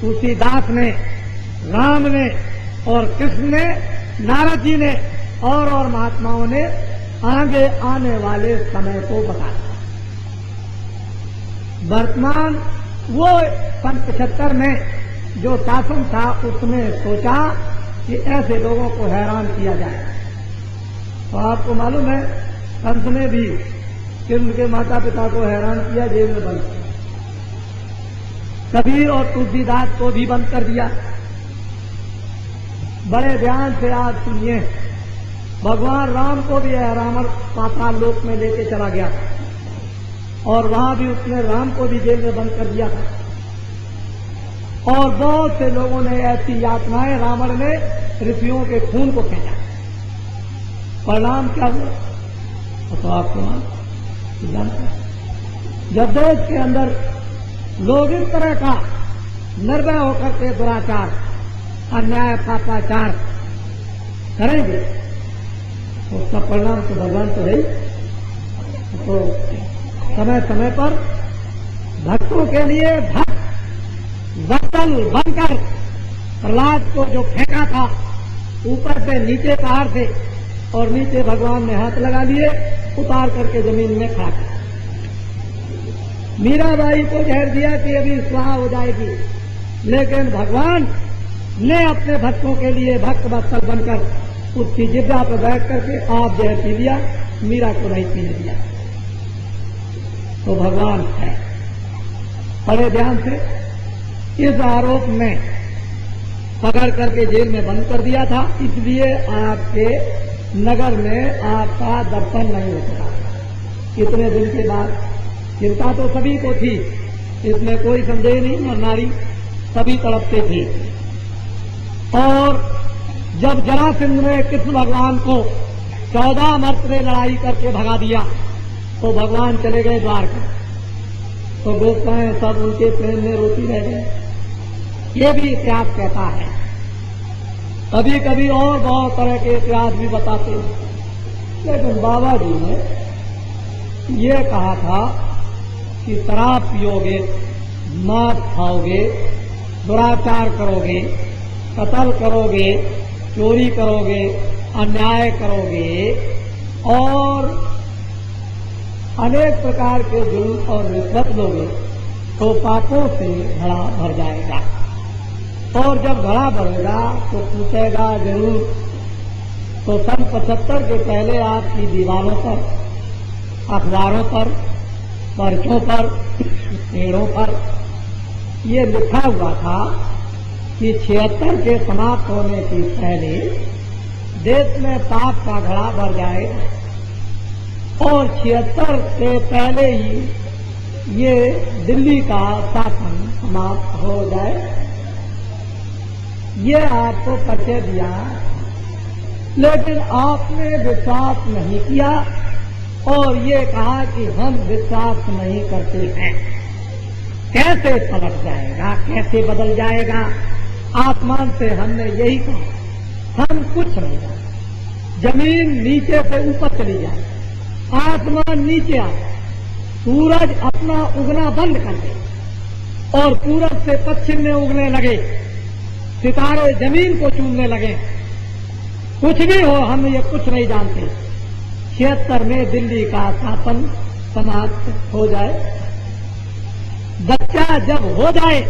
तुलसीदास ने, राम ने और कृष्ण ने, नारद जी ने और महात्माओं ने आगे आने वाले समय को बताया। वर्तमान वो सन 75 में जो शासन था उसने सोचा कि ऐसे लोगों को हैरान किया जाए। तो आपको मालूम है कंस ने भी कृष्ण के माता पिता को हैरान किया, जेल में बंद किया। कबीर और तुलसीदास को भी बंद कर दिया। बड़े ध्यान से आज सुनिए, भगवान राम को भी रावण पाताल लोक में लेके चला गया था और वहां भी उसने राम को भी जेल में बंद कर दिया था। और बहुत से लोगों ने ऐसी यातनाएं, रावण ने ऋषियों के खून को खींचा। परिणाम क्या हुआ तो आपको जानते हैं। जब देश के अंदर लोग इस तरह का निर्भय होकर के दुराचार, अन्याय, पापाचार करेंगे तो उसका परिणाम तो भगवान तो है। तो समय समय पर भक्तों के लिए भक्त वत्सल बनकर प्रहलाद को जो फेंका था ऊपर से नीचे पहाड़ से, और नीचे भगवान ने हाथ लगा लिए, उतार करके जमीन में खड़ा किया। मीराबाई को जहर दिया कि अभी स्वाहा हो जाएगी, लेकिन भगवान ने अपने भक्तों के लिए भक्त वत्सल बनकर उसकी जिब्जा पर बैठ करके आप जहर पी लिया, मीरा को नहीं पीने दिया। तो भगवान है। बड़े ध्यान से इस आरोप में पकड़ करके जेल में बंद कर दिया था, इसलिए आपके नगर में आपका दर्शन नहीं हो सका। इतने दिन के बाद चिंता तो सभी को थी, इसमें कोई संदेह नहीं, और नारी सभी तड़पते थे। और जब जरासंध ने कृष्ण भगवान को 14 मर्तने लड़ाई करके भगा दिया तो भगवान चले गए द्वारका। तो गोपियां सब उनके प्रेम में रोती रह गए। ये भी इतिहास कहता है। कभी कभी और बहुत तरह के इतिहास भी बताते हैं, लेकिन बाबा जी ने ये कहा था कि शराब पियोगे, मद खाओगे, दुराचार करोगे, कत्ल करोगे, चोरी करोगे, अन्याय करोगे और अनेक प्रकार के जुल्म और रिश्वत लोगे तो पापों से घड़ा भर जाएगा। और जब घड़ा भरेगा तो पूछेगा जरूर। तो सन 75 के पहले आपकी दीवारों पर, अखबारों पर, पर्चों पर, पेड़ों पर ये लिखा हुआ था कि 76 के समाप्त होने के पहले देश में पाप का घड़ा भर जाएगा और 76 से पहले ही ये दिल्ली का शासन समाप्त हो जाए। ये आपको परिचय दिया, लेकिन आपने विश्वास नहीं किया और ये कहा कि हम विश्वास नहीं करते हैं। कैसे पलट जाएगा, कैसे बदल जाएगा? आसमान से हमने यही कहा, हम कुछ नहीं जानते। जमीन नीचे से ऊपर चली जाए, आसमान नीचे आए, सूरज अपना उगना बंद कर दे और पूरब से पश्चिम में उगने लगे, सितारे जमीन को चूमने लगे, कुछ भी हो हम ये कुछ नहीं जानते। 76 में दिल्ली का शासन समाप्त हो जाए। बच्चा जब हो जाए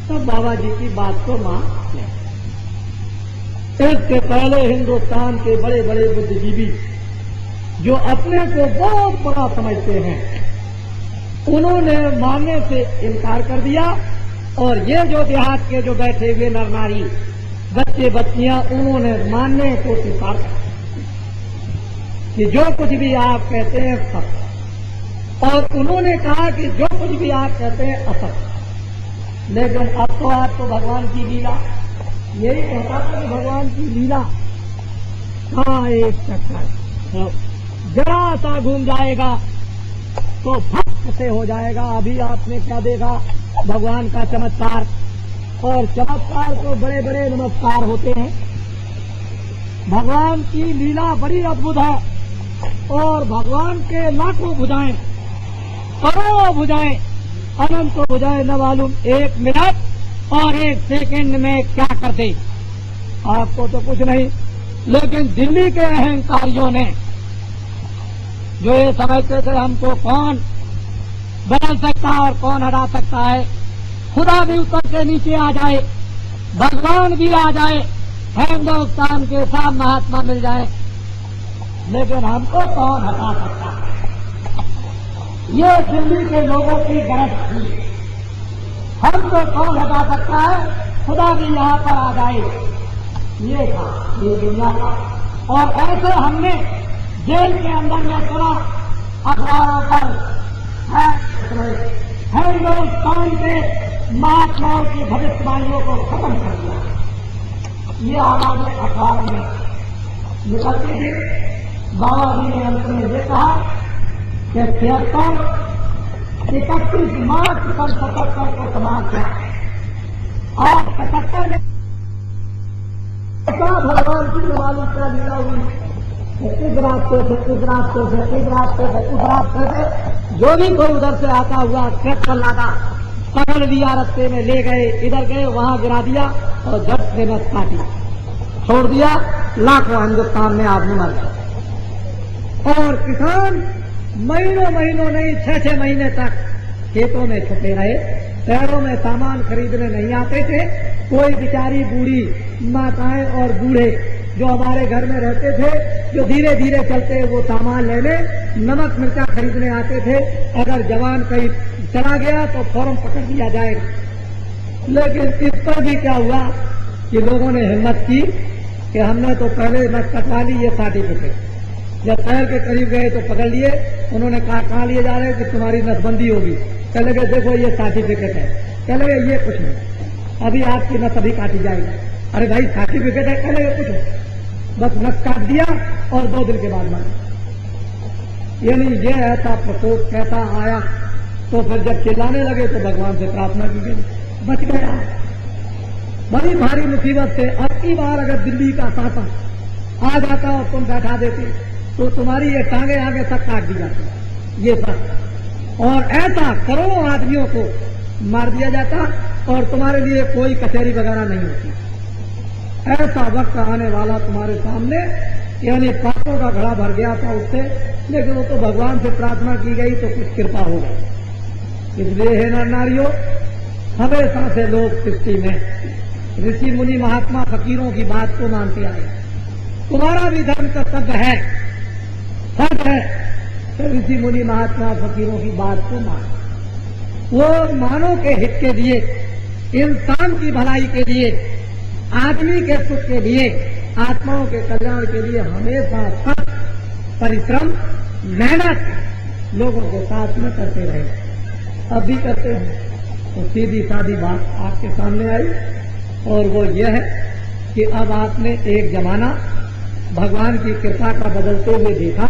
तब बाबा जी की बात को मान लें। इससे पहले हिंदुस्तान के बड़े बड़े बुद्धिजीवी जो अपने को बहुत बड़ा समझते हैं, उन्होंने मानने से इनकार कर दिया और ये जो देहात के जो बैठे हुए नर नारी, बच्चे बच्चियां, उन्होंने मानने को स्वीकार कर कि जो कुछ भी आप कहते हैं सत्य, और उन्होंने कहा कि जो कुछ भी आप कहते हैं असत्य। लेकिन अब तो आपको भगवान की लीला, यही कहता था कि भगवान की लीला का एक चक्कर जरा सा घूम जाएगा तो भक्त से हो जाएगा। अभी आपने क्या देखा, भगवान का चमत्कार, और चमत्कार तो बड़े बड़े नमस्कार होते हैं। भगवान की लीला बड़ी अद्भुत है और भगवान के लाखों भुजाएं, करोड़ों भुजाएं, अनंत भुजाएं, न मालूम एक मिनट और 1 सेकंड में क्या कर दे। आपको तो कुछ नहीं, लेकिन दिल्ली के अहंकारियों ने जो ये समझते थे हमको कौन बदल सकता है और कौन हटा सकता है, खुदा भी ऊपर से नीचे आ जाए, भगवान भी आ जाए, हिंदुस्तान के सब महात्मा मिल जाए, लेकिन हमको कौन हटा सकता है। ये दिल्ली के लोगों की गरज थी, हमको कौन हटा सकता है, खुदा भी यहाँ पर आ जाए, ये था ये दुनिया का। और ऐसे हमने जेल के अंदर में सुना, अखबारों पर हिंदुस्तान के महात्माओं की भविष्यवाणियों को खत्म कर दिया। ये आवाजें अखबार में निकलती थी। बाबा जी ने अंत में ये कहा कि 31 मार्च सन 77 को समाप्त है और 77 में भगवान की मालूम क्या लीला हुई, इस रास्ते से इस रास्ते से इस रास्ते से उस रास्ते से जो भी कोई उधर से आता हुआ ट्रैक्टर लादा पकड़ लिया, रास्ते में ले गए, इधर गए, वहां गिरा दिया और झट से नस काटी छोड़ दिया। लाखों हिंदुस्तान में आदमी मर गए और किसान महीनों महीनों नहीं 6-6 महीने तक खेतों में छुपे रहे, शहरों में सामान खरीदने नहीं आते थे। कोई बेचारी बूढ़ी माताएं और बूढ़े जो हमारे घर में रहते थे, जो धीरे धीरे चलते वो सामान लेने नमक मिर्चा खरीदने आते थे, अगर जवान कहीं चला गया तो फौरन पकड़ लिया जाएगा। लेकिन इस पर भी क्या हुआ कि लोगों ने हिम्मत की कि हमने तो पहले नस कटवा ली, ये सर्टिफिकेट। जब शहर के करीब गए तो पकड़ लिए, उन्होंने कहा कहाँ लिए जा रहे हैं कि तुम्हारी नसबंदी होगी। कह लगे देखो ये सर्टिफिकेट है, कह लगे ये कुछ नहीं, अभी आपकी नस अभी काटी जाएगी। अरे भाई सर्टिफिकेट है, कह लगे कुछ नहीं, बस नस काट दिया और 2 दिन के बाद मर। यानी ये ऐसा प्रकोप कैसा आया। तो फिर जब चिल्लाने लगे तो भगवान से प्रार्थना की गई, बच गया। बड़ी भारी मुसीबत से अब की बार अगर दिल्ली का शासन आ जाता और तुम बैठा देते तो तुम्हारी ये टांगे आगे तक काट दी जाती, ये सब, और ऐसा करोड़ों आदमियों को मार दिया जाता और तुम्हारे लिए कोई कचहरी वगैरह नहीं होती। ऐसा वक्त आने वाला तुम्हारे सामने, यानी पापों का घड़ा भर गया था उससे, लेकिन वो तो भगवान से प्रार्थना की गई तो कुछ कृपा हो गई। इसलिए है नर नारियों, हमेशा से लोग सृष्टि में ऋषि मुनि महात्मा फकीरों की बात को मानते आए। तुम्हारा भी धर्म कर्तव्य है, फर्ज है तो ऋषि मुनि महात्मा फकीरों की बात को मानो। वो मानव के हित के लिए, इंसान की भलाई के लिए, आदमी के सुख के लिए, आत्माओं के कल्याण के लिए हमेशा सख्त परिश्रम मेहनत लोगों के साथ में करते रहे, अब भी करते हैं। तो सीधी सादी बात आपके सामने आई और वो ये है कि अब आपने एक जमाना भगवान की कृपा का बदलते हुए देखा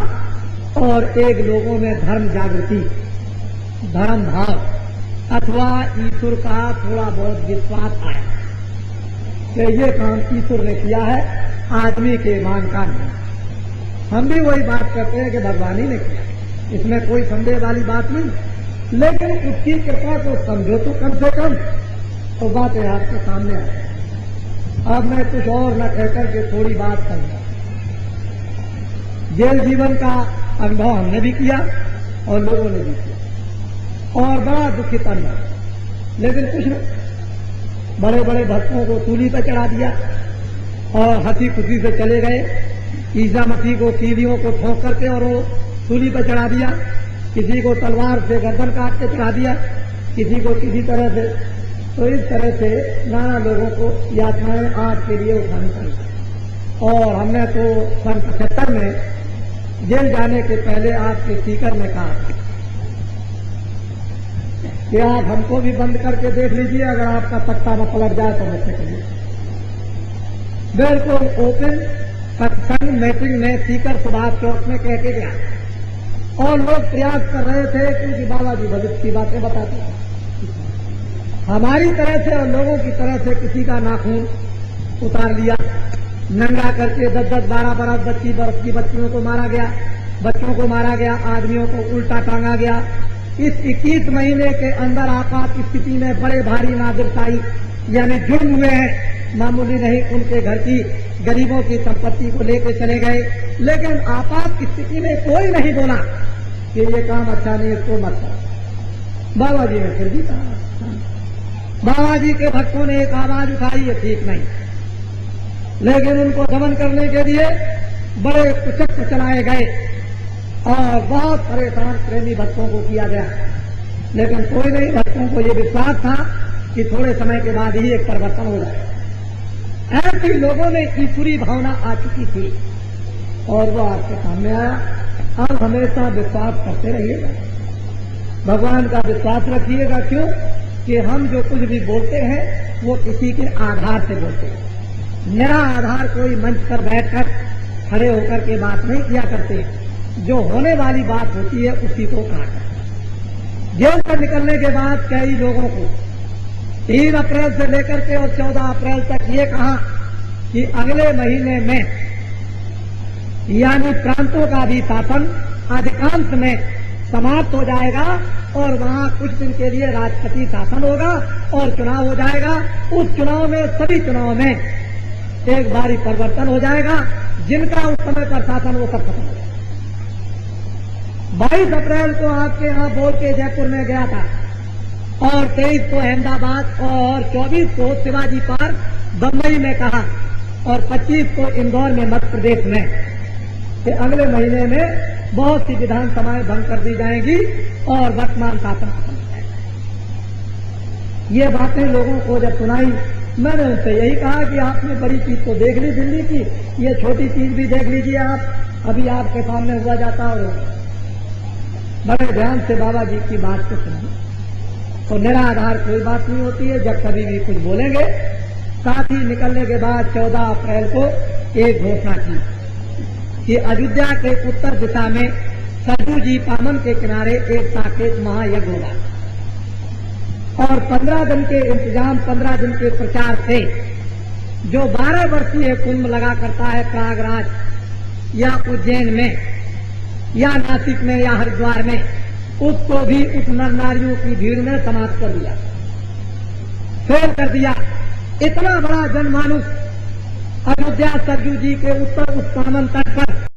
और एक लोगों में धर्म जागृति, धर्म भाव अथवा ईश्वर का थोड़ा बहुत विश्वास आया कि ये काम ईश्वर ने किया है, आदमी के ईमान का नहीं। हम भी वही बात करते हैं कि भगवान ही ने किया, इसमें कोई संदेह वाली बात नहीं, लेकिन उसकी कृपा को समझो तो कम से कम तो बातें आपके सामने आए। अब मैं कुछ और न कहकर के थोड़ी बात कहूंगा। जेल जीवन का अनुभव हमने भी किया और लोगों ने भी किया और बड़ा दुखित अनुभव, लेकिन कुछ नहीं, बड़े बड़े भक्तों को सूली पर चढ़ा दिया और हंसी खुशी से चले गए। ईसा मसीह को कीड़ियों को ठोक करके और वो सूली पर चढ़ा दिया, किसी को तलवार से गर्दन काट के चढ़ा दिया, किसी को किसी तरह से। तो इस तरह से नाना लोगों को यातनाएं आज के लिए उठानी पड़ी। और हमने तो सन 75 में जेल जाने के पहले आपके स्पीकर ने कहा कि आप हमको भी बंद करके देख लीजिए, अगर आपका पत्ता न पलट जाए तो मुझसे कहिए। बिल्कुल ओपन सत्संग मीटिंग में स्पीकर सुभाष चौक में कह के गया और लोग प्रयास कर रहे थे क्योंकि बाबा जी भगत की बातें बताते हैं। हमारी तरह से और लोगों की तरह से किसी का नाखून उतार लिया, नंगा करके 10-10, 12-12, 25 वर्ष की बच्चियों को मारा गया, बच्चों को मारा गया, आदमियों को उल्टा टांगा गया। इस 21 महीने के अंदर आपात स्थिति में बड़े भारी नादिरशाही यानी जुर्म हुए हैं, मामूली नहीं, उनके घर की गरीबों की संपत्ति को लेकर चले गए। लेकिन आपात स्थिति में कोई नहीं बोला कि ये काम अच्छा नहीं, इसको मत करो। बाबा जी ने फिर भी कहा। बाबा जी के भक्तों ने एक आवाज उठाई, ये ठीक नहीं। लेकिन उनको दमन करने के लिए बड़े कुचक्र चलाए गए और बहुत परेशान प्रेमी भक्तों को किया गया। लेकिन कोई नहीं, भक्तों को ये विश्वास था कि थोड़े समय के बाद ही एक परिवर्तन हो जाएगा। ऐसे लोगों में ईश्वरी भावना आ चुकी थी और वो आपके सामने आया। आप हमेशा विश्वास करते रहिएगा, भगवान का विश्वास रखिएगा। क्यों कि हम जो कुछ भी बोलते हैं वो किसी के आधार से बोलते हैं। मेरा आधार कोई मंच पर बैठकर खड़े होकर के बात नहीं किया करते, जो होने वाली बात होती है उसी को कहा करते। जेल पर निकलने के बाद कई लोगों को 3 अप्रैल से लेकर के और 14 अप्रैल तक ये कहा कि अगले महीने में यानी प्रांतों का भी शासन अधिकांश में समाप्त हो जाएगा और वहां कुछ दिन के लिए राष्ट्रपति शासन होगा और चुनाव हो जाएगा। उस चुनाव में, सभी चुनाव में एक बारी परिवर्तन हो जाएगा। जिनका उस समय पर शासन वो सब खत्म हो जाएगा। 22 अप्रैल को आपके यहां बोल के जयपुर में गया था और 23 को अहमदाबाद और 24 को शिवाजी पार्क बम्बई में कहा और 25 को इंदौर में मध्य प्रदेश में कि अगले महीने में बहुत सी विधानसभाएं भंग कर दी जाएंगी और वर्तमान शासन खत्म हो जाएगा। ये बातें लोगों को जब सुनाई, मैंने उनसे यही कहा कि आपने बड़ी चीज तो देख ली दिल्ली की, ये छोटी चीज भी देख लीजिए आप। अभी आपके सामने हुआ जाता और बड़े ध्यान से बाबा जी की बात को सुनिए। तो निराधार कोई बात नहीं होती है। जब कभी भी कुछ बोलेंगे, साथ ही निकलने के बाद 14 अप्रैल को एक घोषणा की कि अयोध्या के उत्तर दिशा में सरजू जी पामन के किनारे एक साकेत महायज्ञ होगा और 15 दिन के इंतजाम, 15 दिन के प्रचार से जो 12 वर्षीय कुंभ लगा करता है प्रयागराज या उज्जैन में या नासिक में या हरिद्वार में, उसको भी उस नर नारियों की भीड़ में समाप्त कर दिया, फेल कर दिया। इतना बड़ा जनमानुष अयोध्या सरजू जी के उत्तर उस पावन तट पर